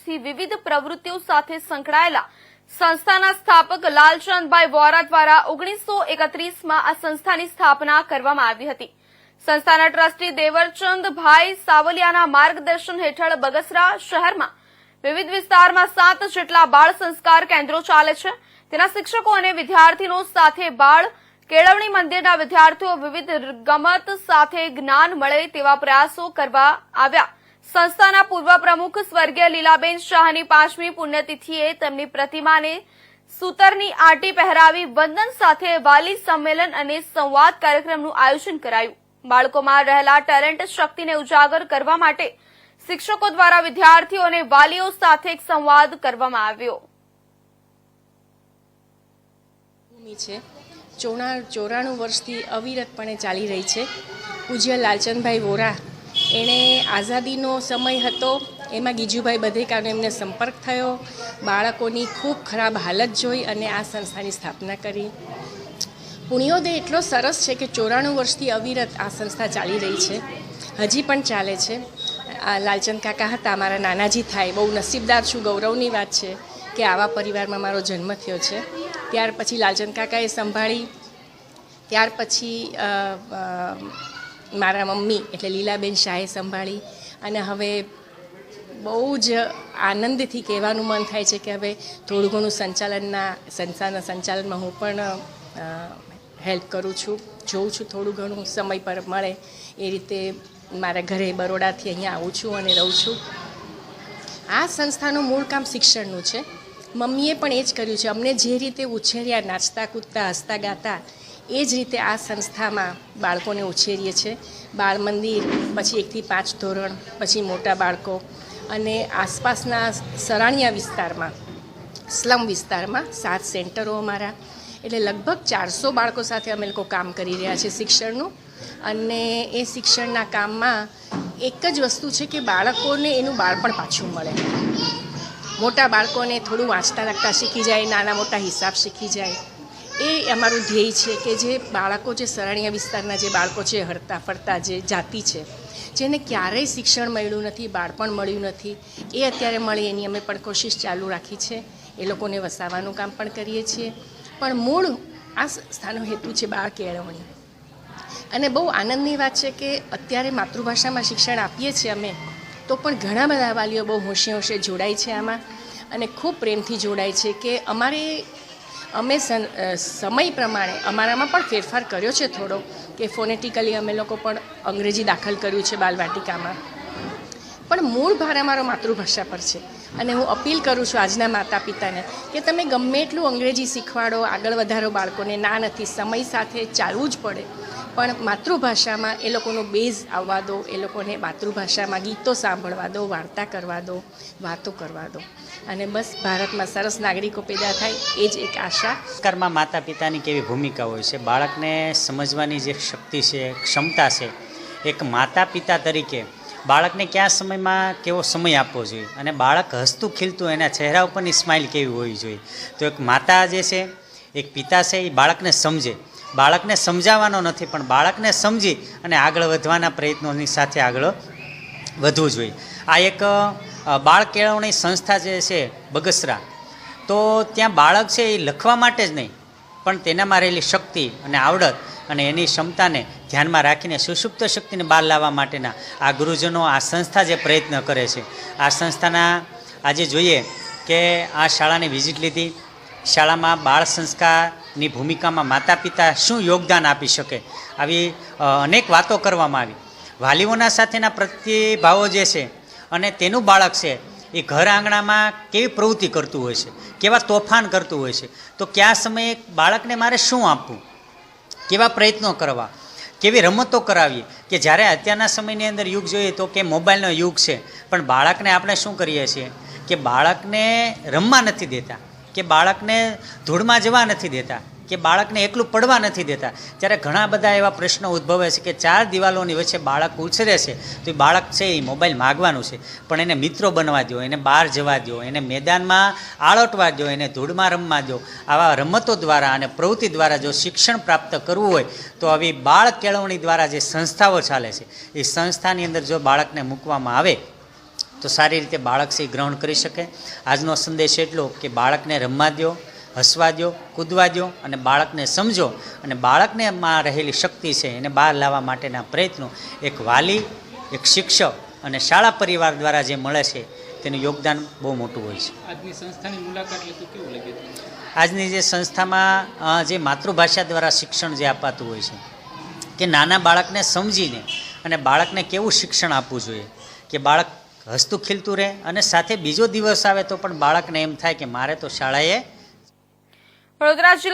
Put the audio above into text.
વર્ષથી વિવિધ પ્રવૃત્તિઓ સાથે સંકળાયેલા સંસ્થાના સ્થાપક લાલચંદભાઈ વોરા દ્વારા 1931માં આ સંસ્થાની સ્થાપના કરવામાં આવી હતી। સંસ્થાના ટ્રસ્ટી દેવરચંદભાઈ સાવલિયાના માર્ગદર્શન હેઠળ બગસરા શહેરમાં વિવિધ વિસ્તારમાં 7 જેટલા બાળ સંસ્કાર કેન્દ્રો ચાલે છે। તેના શિક્ષકો અને વિદ્યાર્થીઓ સાથે બાળ કેળવણી મંદિરના વિદ્યાર્થીઓ વિવિધ ગમત સાથે જ્ઞાન મળે તેવા પ્રયાસો કરવા આવ્યા। સંસ્થાના પૂર્વ પ્રમુખ સ્વર્ગીય લીલાબેન શાહની 5મી પુણ્યતિથિએ તેમની પ્રતિમાને સૂતરની આંટી પહેરાવી વંદન સાથે વાલી સંમેલન અને સંવાદ કાર્યક્રમનું આયોજન કરાયું। બાળકોમાં રહેલા ટેલેન્ટ શક્તિને ઉજાગર કરવા માટે શિક્ષકો દ્વારા વિદ્યાર્થીઓ અને વાલીઓ સાથે એક સંવાદ કરવામાં આવ્યો। 94 વર્ષથી અવિરતપણે ચાલી રહી છે। પૂજ્ય લાલચંદભાઈ વોરા એણે આઝાદીનો સમય હતો, એમાં ગીજુભાઈ બધેકાનો એમને સંપર્ક થયો, બાળકોની ખૂબ ખરાબ હાલત જોઈ અને આ સંસ્થાની સ્થાપના કરી। પુણ્યોદય એટલો સરસ છે કે 94 વર્ષથી અવિરત આ સંસ્થા ચાલી રહી છે, હજી પણ ચાલે છે। લાલચંદ કાકા હતા, મારા નાનાજી થાય, બહુ નસીબદાર છું, ગૌરવની વાત છે કે આવા પરિવારમાં મારો જન્મ થયો છે। ત્યાર પછી લાલચંદ કાકાએ સંભાળી, ત્યાર પછી મારા મમ્મી એટલે લીલાબેન શાહે સંભાળી અને હવે બહુ જ આનંદથી કહેવાનું મન થાય છે કે હવે થોડું ઘણું સંસ્થાના સંચાલનમાં હું પણ હેલ્પ કરું છું, જોઉં છું, થોડું ઘણું સમય પર મળે એ રીતે મારા ઘરે બરોડાથી અહીંયા આવું છું અને રહું છું। આ સંસ્થાનું મૂળ કામ શિક્ષણનું છે। મમ્મીએ પણ એ જ કર્યું છે, અમને જે રીતે ઉછેર્યા, નાચતા કૂદતા હસતા ગાતા, એ જ રીતે આ સંસ્થામાં બાળકોને ઉછેરીએ છીએ। બાળ મંદિર, પછી 1 થી 5 ધોરણ, પછી મોટા બાળકો અને આસપાસના સરાણિયા વિસ્તારમાં, સ્લમ વિસ્તારમાં 7 સેન્ટરો અમારા, એટલે લગભગ 400 બાળકો સાથે અમે લોકો કામ કરી રહ્યા છીએ શિક્ષણનું। અને એ શિક્ષણના કામમાં એક જ વસ્તુ છે કે બાળકોને એનું બાળપણ પાછું મળે। મોટા બાળકોને થોડું વાંચતા લખતા શીખી જાય, નાના મોટા હિસાબ શીખી જાય, એ અમારું ધ્યેય છે કે જે બાળકો, જે સરાણિયા વિસ્તારના જે બાળકો છે, હરતા ફરતા જે જાતિ છે, જેને ક્યારેય શિક્ષણ મળ્યું નથી, બાળપણ મળ્યું નથી, એ અત્યારે મળે એની અમે પણ કોશિશ ચાલુ રાખી છે। એ લોકોને વસાવવાનું કામ પણ કરીએ છીએ, પણ મૂળ આ સંસ્થાનો હેતુ છે બાળ કેળવણી। અને બહુ આનંદની વાત છે કે અત્યારે માતૃભાષામાં શિક્ષણ આપીએ છીએ અમે, તો પણ ઘણા બધા વાલીઓ બહુ હોંશે જોડાય છે આમાં અને ખૂબ પ્રેમથી જોડાય છે કે અમે સમય પ્રમાણે અમારામાં પણ ફેરફાર કર્યો છે થોડો, કે ફોનેટિકલી અમે લોકો પણ અંગ્રેજી દાખલ કર્યું છે બાલવાટિકામાં, પણ મૂળ ભાર અમારો માતૃભાષા પર છે। અને હું અપીલ કરું છું આજના માતા પિતાને કે તમે ગમે એટલું અંગ્રેજી શીખવાડો, આગળ વધારો બાળકોને, ના નથી, સમય સાથે ચાલવું જ પડે, પણ માતૃભાષામાં એ લોકોનો બેઝ આવવા દો, એ લોકોને માતૃભાષામાં ગીતો સાંભળવા દો, વાર્તા કરવા દો, વાતો કરવા દો, અને બસ ભારતમાં સરસ નાગરિકો પેદા થાય એ જ એક આશા। સંસ્કારમાં માતા પિતાની કેવી ભૂમિકા હોય છે, બાળકને સમજવાની જે શક્તિ છે, ક્ષમતા છે, એક માતા પિતા તરીકે બાળકને કયા સમયમાં કેવો સમય આપવો જોઈએ અને બાળક હસતું ખીલતું એના ચહેરા ઉપરની સ્માઇલ કેવી હોવી જોઈએ। તો એક માતા જે છે, એક પિતા છે, એ બાળકને સમજે, બાળકને સમજાવવાનો નથી પણ બાળકને સમજી અને આગળ વધવાના પ્રયત્નોની સાથે આગળ વધવું જોઈએ। આ એક બાળ કેળવણી સંસ્થા જે છે બગસરા, તો ત્યાં બાળક છે એ લખવા માટે જ નહીં પણ તેનામાં રહેલી શક્તિ અને આવડત અને એની ક્ષમતાને ધ્યાનમાં રાખીને સુષુપ્ત શક્તિને બહાર લાવવા માટેના આ ગુરુજનો, આ સંસ્થા જે પ્રયત્ન કરે છે, આ સંસ્થાના આજે જોઈએ કે આ શાળાની વિઝિટ લીધી, શાળામાં બાળ સંસ્કારની ભૂમિકામાં માતા પિતા શું યોગદાન આપી શકે, આવી અનેક વાતો કરવામાં આવી। વાલીઓના સાથેના પ્રતિભાવો જે છે અને તેનું બાળક છે એ ઘર આંગણામાં કેવી પ્રવૃત્તિ કરતું હોય છે, કેવા તોફાન કરતું હોય છે, તો કયા સમયે બાળકને મારે શું આપવું, કેવા પ્રયત્નો કરવા, કેવી રમતો કરાવીએ, કે જ્યારે અત્યારના સમયની અંદર યુગ જોઈએ તો કે મોબાઈલનો યુગ છે, પણ બાળકને આપણે શું કરીએ છીએ કે બાળકને રમવા નથી દેતા, કે બાળકને ધૂળમાં જવા નથી દેતા, કે બાળકને એકલું પડવા નથી દેતા। ત્યારે ઘણા બધા એવા પ્રશ્નો ઉદ્ભવે છે કે 4 દિવાલોની વચ્ચે બાળક ઉછરે છે, તો એ બાળક છે એ મોબાઈલ માગવાનું છે, પણ એને મિત્રો બનવા દો, એને બહાર જવા દો, એને મેદાનમાં આળોટવા દો, એને ધૂળમાં રમવા દો। આવા રમતો દ્વારા અને પ્રવૃત્તિ દ્વારા જો શિક્ષણ પ્રાપ્ત કરવું હોય તો આવી બાળ કેળવણી દ્વારા જે સંસ્થાઓ ચાલે છે એ સંસ્થાની અંદર જો બાળકને મૂકવામાં આવે તો તો સારી રીતે બાળક છે એ ગ્રહણ કરી શકે. આજનો સંદેશ એટલો કે બાળકને રમવા દો, હસવા દો, કૂદવા દો અને બાળકને સમજો અને બાળકને એમાં રહેલી શક્તિ છે એને બહાર લાવવા માટેના પ્રયત્નો એક વાલી, એક શિક્ષક અને શાળા પરિવાર દ્વારા જે મળે છે તેનું યોગદાન બહુ મોટું હોય છે. આજની સંસ્થાની મુલાકાત લેતું કેવું લાગ્યું તમને? આજની જે સંસ્થામાં જે માતૃભાષા દ્વારા શિક્ષણ જે અપાતું હોય છે કે નાના બાળકને સમજીને અને બાળકને કેવું શિક્ષણ આપવું જોઈએ કે બાળક હસતું ખીલતું રહે અને સાથે બીજો દિવસ આવે તો પણ બાળકને એમ થાય કે મારે તો શાળાએ વડોદરા જિલ્લા